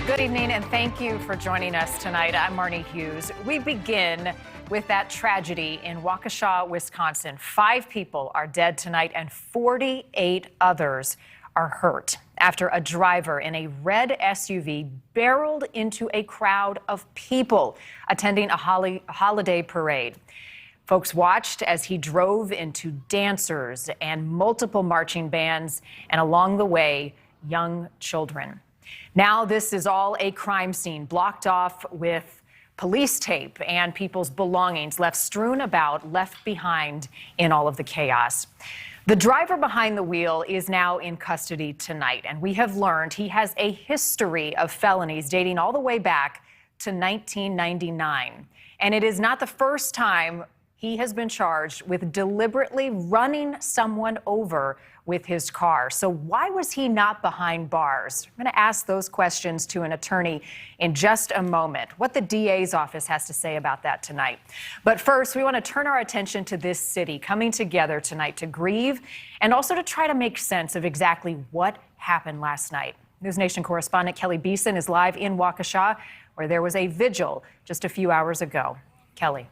Good evening, and thank you for joining us tonight. I'm Marnie Hughes. We begin with that tragedy in Waukesha, Wisconsin. 5 people are dead tonight, and 48 others are hurt after a driver in a red SUV barreled into a crowd of people attending a holiday parade. Folks watched as he drove into dancers and multiple marching bands, and along the way, young children. Now this is all a crime scene blocked off with police tape and people's belongings left strewn about, left behind in all of the chaos. The driver behind the wheel is now in custody tonight, and we have learned he has a history of felonies dating all the way back to 1999. And it is not the first time he has been charged with deliberately running someone over with his car. So why was he not behind bars? I'm going to ask those questions to an attorney in just a moment. What the DA's office has to say about that tonight. But first, we want to turn our attention to this city coming together tonight to grieve and also to try to make sense of exactly what happened last night. NewsNation correspondent Kelly Beeson is live in Waukesha, where there was a vigil just a few hours ago. Kelly.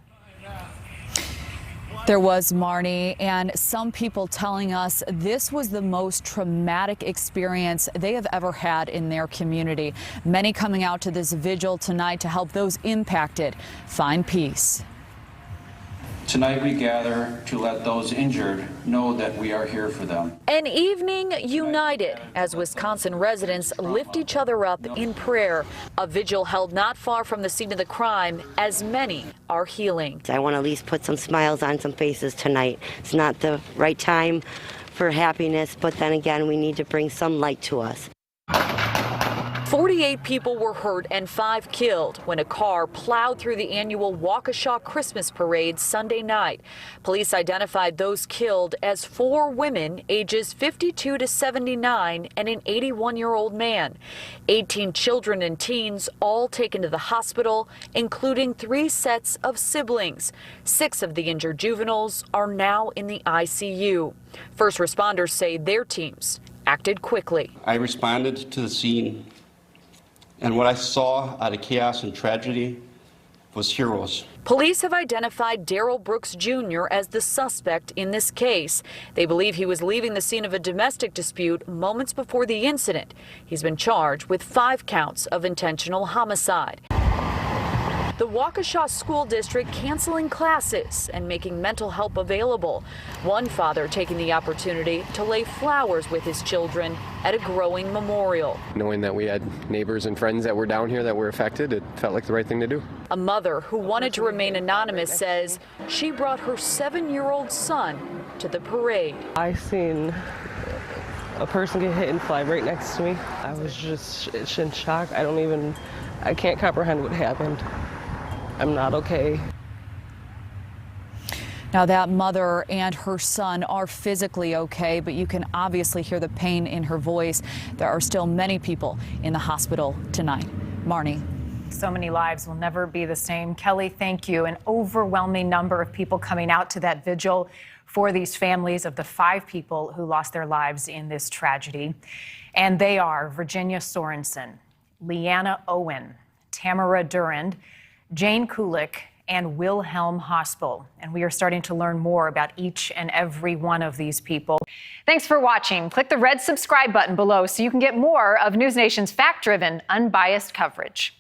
There was, Marnie, and some people telling us this was the most traumatic experience they have ever had in their community. Many coming out to this vigil tonight to help those impacted find peace. Tonight we gather to let those injured know that we are here for them. An evening united as Wisconsin residents lift each other up in prayer. A vigil held not far from the scene of the crime as many are healing. I want to at least put some smiles on some faces tonight. It's not the right time for happiness, but then again, we need to bring some light to us. 48 people were hurt and 5 killed when a car plowed through the annual Waukesha Christmas parade Sunday night. Police identified those killed as 4 women ages 52 to 79 and an 81-year-old man. 18 children and teens all taken to the hospital, including 3 sets of siblings. 6 of the injured juveniles are now in the ICU. First responders say their teams acted quickly. I responded to the scene, and what I saw out of chaos and tragedy was heroes. Police have identified Darrell Brooks Jr. as the suspect in this case. They believe he was leaving the scene of a domestic dispute moments before the incident. He's been charged with 5 counts of intentional homicide. The Waukesha School District canceling classes and making mental help available. One father taking the opportunity to lay flowers with his children at a growing memorial. Knowing that we had neighbors and friends that were down here that were affected, it felt like the right thing to do. A mother who wanted to remain anonymous says she brought her 7-year-old son to the parade. I seen a person get hit and fly right next to me. I was just in shock. I can't comprehend what happened. I'm not okay. Now that mother and her son are physically okay, but you can obviously hear the pain in her voice. There are still many people in the hospital tonight. Marnie. So many lives will never be the same. Kelly, thank you. An overwhelming number of people coming out to that vigil for these families of the 5 people who lost their lives in this tragedy. And they are Virginia Sorensen, Leanna Owen, Tamara Durand, Jane Kulik, and Wilhelm Hospital. And we are starting to learn more about each and every one of these people. Thanks for watching. Click the red subscribe button below so you can get more of NewsNation's fact-driven, unbiased coverage.